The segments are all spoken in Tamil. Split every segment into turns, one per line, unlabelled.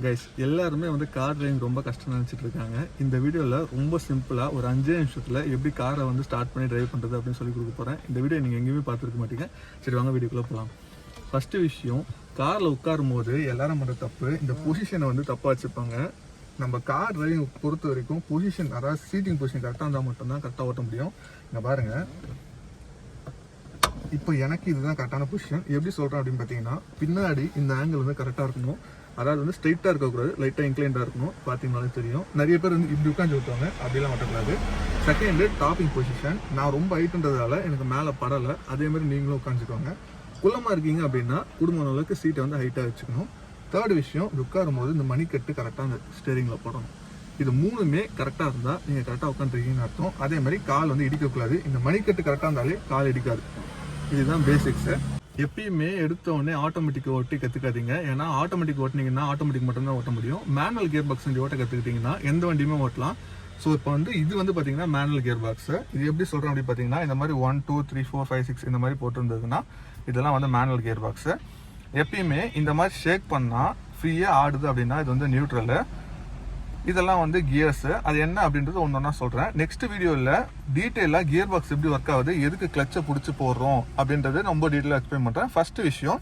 கைஸ் எல்லாருமே வந்து கார் டிரைவிங் ரொம்ப கஷ்டம் நினச்சிட்டு இருக்காங்க. இந்த வீடியோவில் ரொம்ப சிம்பிளாக ஒரு 5 நிமிஷத்தில் எப்படி காரை வந்து ஸ்டார்ட் பண்ணி டிரைவ் பண்ணுறது அப்படின்னு சொல்லி கொடுக்க போகிறேன். இந்த வீடியோ நீங்கள் எங்கேயுமே பார்த்துருக்க மாட்டீங்க. சரி வாங்க வீடியோக்குள்ளே போகலாம். ஃபஸ்ட்டு விஷயம், காரில் உட்காரும் போது எல்லாரும் பண்ணுற தப்பு, இந்த பொசிஷனை வந்து தப்பாக வச்சுப்பாங்க. நம்ம கார் டிரைவிங் பொறுத்த வரைக்கும் பொசிஷன், அதாவது சீட்டிங் பொசிஷன் கரெக்டாக இருந்தால் மட்டும்தான் கரெக்டாக ஓட்ட முடியும். இங்கே பாருங்கள், இப்போ எனக்கு இதுதான் கரெக்டான பொசிஷன். எப்படி சொல்கிறேன் அப்படின்னு பார்த்தீங்கன்னா, பின்னாடி இந்த ஆங்கிள் வந்து கரெக்டாக இருக்கணும். அதாவது வந்து ஸ்ட்ரைட்டாக இருக்கக்கூடாது, லைட்டாக இன்க்ளைண்டாக இருக்கணும். பார்த்தீங்கன்னாலே தெரியும். நிறைய பேர் வந்து இப்படி உட்காந்து விட்டுவாங்க, அப்படிலாம் ஓட்டக்கூடாது. Second, topping position. நான் ரொம்ப ஹைட்டுன்றதால எனக்கு மேலே படலை. அதேமாதிரி நீங்களும் உட்காந்துக்கோங்க. குள்ளமாக இருக்கீங்க அப்படின்னா குடும்ப அளவுக்கு சீட்டை வந்து ஹைட்டாக வச்சுக்கணும். தேர்ட் விஷயம், உட்காரும் போது இந்த மணிக்கட்டு கரெக்டாக அந்த ஸ்டேரிங்கில் போடணும். இது மூணுமே கரெக்டாக இருந்தால் நீங்கள் கரெக்டாக உட்காந்துருக்கீங்கன்னு அர்த்தம். அதே மாதிரி கால் வந்து இடிக்கக்கூடாது. இந்த மணிக்கட்டு கரெக்டாக இருந்தாலே கால் இடிக்காது. இதுதான் பேசிக்ஸு. எப்பயுமே எடுத்த உடனே ஆட்டோமேட்டிக் ஓட்டி கற்றுக்காதீங்க. ஏன்னா ஆட்டோமேட்டிக் ஓட்டினீங்கன்னா ஆட்டோமேட்டிக் மட்டும்தான் ஓட்ட முடியும். மேனுவல் கியர் பாக்ஸ் வண்டி ஓட்ட கற்றுக்கிட்டிங்கன்னா எந்த வண்டியுமே ஓட்டலாம். ஸோ இப்போ வந்து இது வந்து பார்த்தீங்கன்னா மேனுவல் கியர் பாக்ஸு. இது எப்படி சொல்கிறேன் அப்படி பார்த்தீங்கன்னா, இந்த மாதிரி 1 2 3 4 5 6 இந்த மாதிரி போட்டிருந்ததுன்னா இதெல்லாம் வந்து மேனுவல் கியர் பாக்ஸு. எப்பயுமே இந்த மாதிரி ஷேக் பண்ணால் ஃப்ரீயாக ஆடுது அப்படின்னா இது வந்து நியூட்ரலு. இதெல்லாம் வந்து கியர்ஸு. அது என்ன அப்படின்றது ஒன்று ஒன்றா சொல்கிறேன். நெக்ஸ்ட் வீடியோவில் டீட்டெயிலாக கியர் பாக்ஸ் எப்படி ஒர்க் ஆகுது, எதுக்கு கிளச்சை பிடிச்சி போடுறோம் அப்படின்றது ரொம்ப டீட்டெயிலாக எக்ஸ்பிளைன் பண்ணுறேன். ஃபஸ்ட்டு விஷயம்,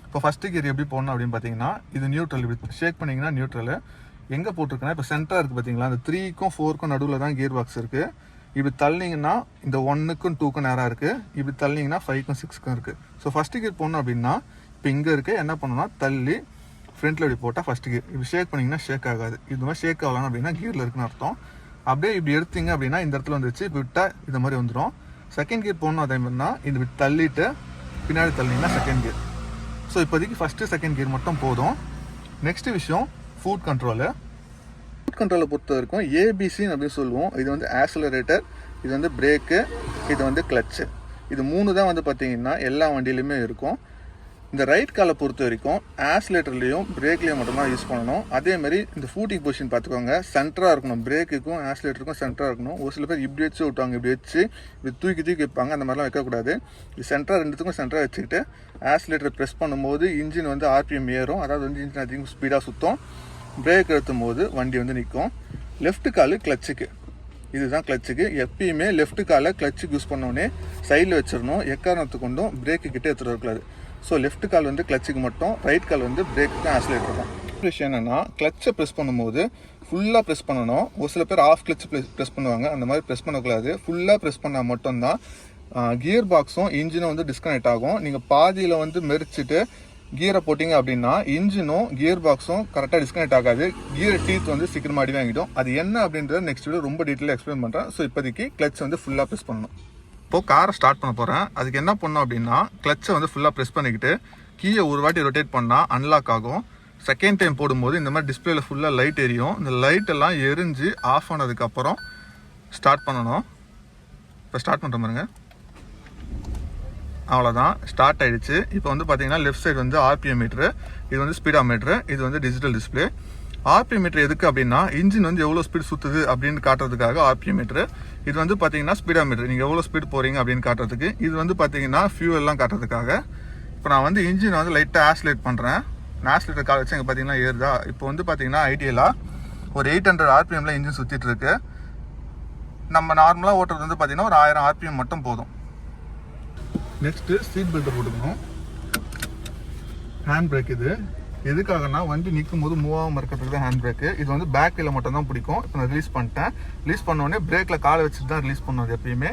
இப்போ ஃபஸ்ட்டு கியர் எப்படி போடணும் அப்படின்னு பார்த்தீங்கன்னா, இது நியூட்ரல். இப்படி ஷேக் பண்ணிங்கன்னா நியூட்ரலு. எங்கே போட்டிருக்கேன்னா, இப்போ சென்டராக இருக்குது பார்த்தீங்களா, அந்த 3க்கும் 4க்கும் நடுவில் தான் கியர் பாக்ஸ் இருக்குது. இப்படி தள்ளிங்கன்னா இந்த 1க்கும் 2க்கும் நேராக இருக்குது. இப்படி தள்ளிங்கன்னா 5க்கும் 6க்கும் இருக்குது. ஸோ ஃபஸ்ட்டு கியர் போடணும் அப்படின்னா இப்போ இங்கே இருக்குது. என்ன பண்ணணும்னா, தள்ளி ஃப்ரண்ட்டில் இப்படி போட்டால் ஃபஸ்ட்டு கியர். இப்படி ஷேக் பண்ணிங்கன்னா ஷேக் ஆகாது. இது மாதிரி ஷேக் ஆகலாம் அப்படின்னா கியரில் இருக்குன்னு அர்த்தம். அப்படியே இப்படி எடுத்தீங்க அப்படின்னா இந்த இடத்துல வந்துச்சு. இப்போ விட்டால் இது மாதிரி வந்துடும். செகண்ட் கியர் போடணும் அதே மாதிரினா இது தள்ளிட்டு பின்னாடி தள்ளிங்கன்னா செகண்ட் கியர். ஸோ இப்போதைக்கு ஃபஸ்ட்டு செகண்ட் கியர் மட்டும் போதும். நெக்ஸ்ட் விஷயம், ஃபுட் கண்ட்ரோலு. ஃபுட் கண்ட்ரோலை பொறுத்த வரைக்கும் ஏபிசின்னு அப்படின்னு சொல்லுவோம். இது வந்து ஆக்சலரேட்டர், இது வந்து பிரேக்கு, இது வந்து கிளச்சு. இது 3 தான் வந்து பார்த்தீங்கன்னா எல்லா வண்டியிலையுமே இருக்கும். இந்த ரைட் காலை பொறுத்த வரைக்கும் ஆக்சிலேட்டர்லேயும் பிரேக்லேயும் மட்டும்தான் யூஸ் பண்ணணும். அதேமாதிரி இந்த ஃபூட்டிங் பொசிஷன் பார்த்துக்கோங்க, சென்டராக இருக்கணும். பிரேக்குக்கும் ஆக்சிலேட்டருக்கும் சென்டராக இருக்கணும். ஒரு சில பேர் இப்படி வச்சு விட்டுவாங்க, இப்படி வச்சு இப்படி தூக்கி வைப்பாங்க. அந்த மாதிரிலாம் வைக்கக்கூடாது. இது சென்டராக, ரெண்டுத்துக்கும் சென்டராக வச்சுக்கிட்டு ஆக்சிலேட்டர் ப்ரெஸ் பண்ணும்போது இன்ஜின் வந்து ஆர்பிஎம் ஏறும். அதாவது வந்து இன்ஜின் அதிகம் ஸ்பீடாக சுற்றும். பிரேக் எடுத்தும் போது வண்டி வந்து நிற்கும். லெஃப்ட் கால் கிளச்சுக்கு, இதுதான் கிளச்சுக்கு. எப்பயுமே லெஃப்ட் காலை கிளச்சுக்கு யூஸ் பண்ணோடனே சைடில் வச்சிடணும். எக்காரணத்து கொண்டும் பிரேக்கு கிட்டே எடுத்துகிட்டு வரக்கூடாது. ஸோ லெஃப்ட் கால் வந்து கிளச்சுக்கு மட்டும், ரைட் கால் வந்து பிரேக்கு ஆக்சிலேட்டர் இருக்கும். விஷயம் என்னென்னா, கிளச்சை ப்ரெஸ் பண்ணும்போது ஃபுல்லாக ப்ரெஸ் பண்ணணும். ஒரு சில பேர் ஆஃப் கிளச் ப்ரெஸ் பண்ணுவாங்க. அந்த மாதிரி ப்ரெஸ் பண்ணக்கூடாது. ஃபுல்லாக ப்ரெஸ் பண்ணால் மட்டும்தான் கியர் பாக்ஸும் இன்ஜினும் வந்து டிஸ்கனெக்ட் ஆகும். நீங்கள் பாதியில் வந்து மெரிச்சிட்டு கியரை போட்டிங்க அப்படின்னா இன்ஜினும் கியர் பாக்ஸும் கரெக்டாக டிஸ்கனெக்ட் ஆகாது. கியர் டீத் வந்து சீக்கிரமாக அடி வாங்கிடும். அது என்ன அப்படின்றத நெக்ஸ்ட் வீடியோ ரொம்ப டீட்டெயிலாக எக்ஸ்பிளைன் பண்ணுறேன். ஸோ இப்போதைக்கு கிளச் வந்து ஃபுல்லாக ப்ரெஸ் பண்ணணும். இப்போது காரை ஸ்டார்ட் பண்ண போகிறேன். அதுக்கு என்ன பண்ணணும் அப்படின்னா, கிளச்சை வந்து ஃபுல்லாக ப்ரெஸ் பண்ணிக்கிட்டு கீயை ஒரு வாட்டி ரொட்டேட் பண்ணால் அன்லாக் ஆகும். செகண்ட் டைம் போடும்போது இந்த மாதிரி டிஸ்பிளேல ஃபுல்லாக லைட் எரியும். இந்த லைட்டெல்லாம் எரிஞ்சு ஆஃப் ஆனதுக்கப்புறம் ஸ்டார்ட் பண்ணணும். இப்போ ஸ்டார்ட் பண்ணுற மாதிரிங்க, அவ்வளோதான், ஸ்டார்ட் ஆகிடுச்சு. இப்போ வந்து பார்த்தீங்கன்னா லெஃப்ட் சைடு வந்து ஆர்பிஎம் மீட்ரு, இது வந்து ஸ்பீடா மீட்ரு, இது வந்து டிஜிட்டல் டிஸ்பிளே. ஆர்பிஎம் மீட்ரு எதுக்கு அப்படின்னா, இன்ஜின் வந்து எவ்வளோ ஸ்பீட் சுற்றுது அப்படின்னு காட்டுறதுக்காக ஆர்பிஎம் மீட்ரு. இது வந்து பார்த்தீங்கன்னா ஸ்பீடா மீட்ரு, நீங்கள் எவ்வளோ ஸ்பீட் போகிறீங்க அப்படின்னு காட்டுறதுக்கு. இது வந்து பார்த்தீங்கன்னா ஃபியூவெல்லாம் காட்டுறதுக்காக. இப்போ நான் வந்து இன்ஜினை வந்து லைட்டாக ஆக்சிலேட் பண்ணுறேன். ஆக்சிலேட்டர் கால் வச்சு இங்கே பார்த்தீங்கன்னா ஏறுதா. இப்போ வந்து பார்த்தீங்கன்னா ஐடியலாக ஒரு 800 ஆர்பிஎம்மில் இன்ஜின் சுற்றிட்டு இருக்கு. நம்ம நார்மலாக ஓட்டுறது வந்து பார்த்தீங்கன்னா ஒரு 1000 ஆர்பிஎம் மட்டும் போதும். நெக்ஸ்ட்டு சீட் பெல்ட்டை போட்டுக்கணும். ஹேண்ட் பிரேக் இது எதுக்காகனா, வண்டி நிற்கும் போது மூவ் ஆகாமல் இருக்கிறதுக்கு தான் ஹேண்ட் பிரேக்கு. இது வந்து பேக் வீலில் மட்டும் தான் பிடிக்கும். இப்போ நான் ரிலீஸ் பண்ணிட்டேன். ரிலீஸ் பண்ணோடனே பிரேக்கில் காலை வச்சுட்டு தான் ரிலீஸ் பண்ணுவது எப்பயுமே.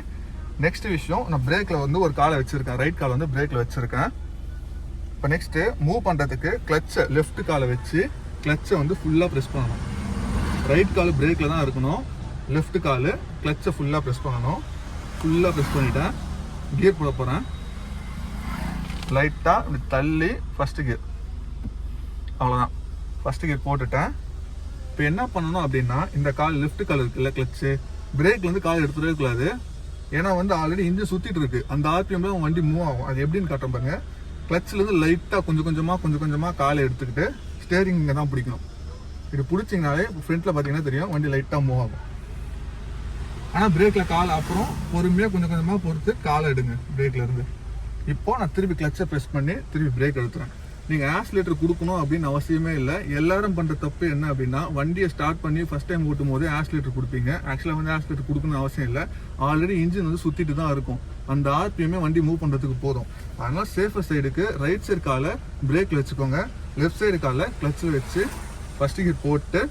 நெக்ஸ்ட் விஷயம், நான் பிரேக்கில் வந்து ஒரு காலை வச்சுருக்கேன். ரைட் கால் வந்து பிரேக்கில் வச்சுருக்கேன். இப்போ நெக்ஸ்ட்டு மூவ் பண்ணுறதுக்கு கிளச்சை லெஃப்ட் காலை வச்சு கிளச்சை வந்து ஃபுல்லாக ப்ரெஸ் பண்ணணும். ரைட் கால் பிரேக்கில் தான் இருக்கணும். லெஃப்ட் கால் கிளச்சை ஃபுல்லாக ப்ரெஸ் பண்ணணும். ஃபுல்லாக ப்ரெஸ் பண்ணிவிட்டேன். கியர் போட போகிறேன். லைட்டாக இப்படி தள்ளி ஃபஸ்ட்டு கியர், அவ்வளோதான். ஃபஸ்ட்டு கியர் போட்டுட்டேன். இப்போ என்ன பண்ணணும் அப்படின்னா, இந்த கால் லெஃப்ட் கால் இருக்குல்ல கிளச்சு, பிரேக் வந்து கால் எடுத்துகிட்டே இருக்கக்கூடாது. ஏன்னா வந்து ஆல்ரெடி இன்ஜின் சுற்றிட்டு இருக்கு. அந்த ஆர்பிஎம்ல வண்டி மூவ் ஆகும். அது எப்படின்னு காட்டுறேன் பாருங்க. கிளச்சிலேருந்து லைட்டாக கொஞ்சம் கொஞ்சமாக காலை எடுத்துக்கிட்டு ஸ்டேரிங் இங்கே தான் பிடிக்கணும். இது பிடிச்சிங்கனாலே ஃப்ரண்ட்டில் பார்த்தீங்கன்னா தெரியும், வண்டி லைட்டாக மூவ் ஆகும். ஆனால் பிரேக்கில் காலை அப்புறம் பொறுமையாக கொஞ்சமாக பொறுத்து காலை எடுங்க பிரேக்கில் இருந்து. இப்போது நான் திருப்பி கிளச்சை ப்ரெஸ் பண்ணி திருப்பி பிரேக் எடுத்துறேன். நீங்கள் ஆக்சிலேட்டர் கொடுக்கணும் அப்படின்னு அவசியமே இல்லை. எல்லாரும் பண்ணுற தப்பு என்ன அப்படின்னா, வண்டியை ஸ்டார்ட் பண்ணி ஃபஸ்ட் டைம் ஓட்டும் போது ஆக்சிலேட்டர் கொடுப்பீங்க. ஆக்சுவலாக வந்து ஆக்சிலேட்டர் கொடுக்கணும்னு அவசியம் இல்லை. ஆல்ரெடி இன்ஜின் வந்து சுற்றிட்டு தான் இருக்கும். அந்த ஆர்பிஎம்மே வண்டி மூவ் பண்ணுறதுக்கு போதும். அதனால் சேஃபர் சைடுக்கு ரைட் சைடு காலை பிரேக்கில் வச்சுக்கோங்க, லெஃப்ட் சைடு காலை கிளச்சில் வச்சு ஃபஸ்ட்டு கியர் போட்டு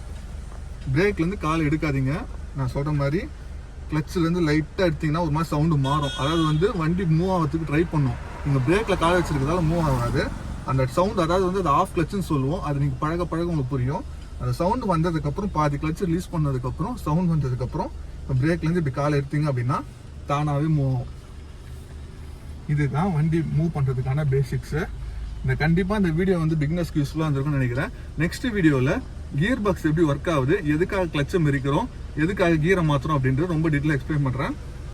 பிரேக்லேருந்து காலை எடுக்காதீங்க. நான் சொல்கிற மாதிரி கிளச்சிலேருந்து லைட்டாக எடுத்திங்கன்னா ஒரு மாதிரி சவுண்டு மாறும். அதாவது வந்து வண்டி மூவ் ஆகிறதுக்கு ட்ரை பண்ணும். நீங்கள் பிரேக்கில் காலை வச்சுருக்கிறதால மூவ் ஆகாது. அந்த சவுண்ட், அதாவது வந்து அது ஆஃப் கிளச்சுன்னு சொல்லுவோம். அது நீங்கள் பழக உங்களுக்கு புரியும். அந்த சவுண்டு வந்ததுக்கப்புறம் பாதி கிளச்சு ரிலீஸ் பண்ணதுக்கப்புறம் சவுண்ட் வந்ததுக்கப்புறம் பிரேக்லேருந்து இப்படி காலை எடுத்தீங்க அப்படின்னா தானாகவே மூவ் ஆகும். இதுதான் வண்டி மூவ் பண்ணுறதுக்கான பேசிக்ஸு. கண்டிப்பாக இந்த வீடியோ வந்து பிகினர்ஸ்க்கு யூஸ்ஃபுல்லாக இருந்திருக்கும்னு நினைக்கிறேன். நெக்ஸ்ட் வீடியோவில் கியர் பாக்ஸ் எப்படி ஒர்க் ஆகுது, எதுக்காக கிளச்சை மிரிக்கிறோம், எதுக்காக கியரை மாற்றுறோம் அப்படின்றது ரொம்ப டீட்டெயிலாக எக்ஸ்பிளைன் பண்ணுறேன்.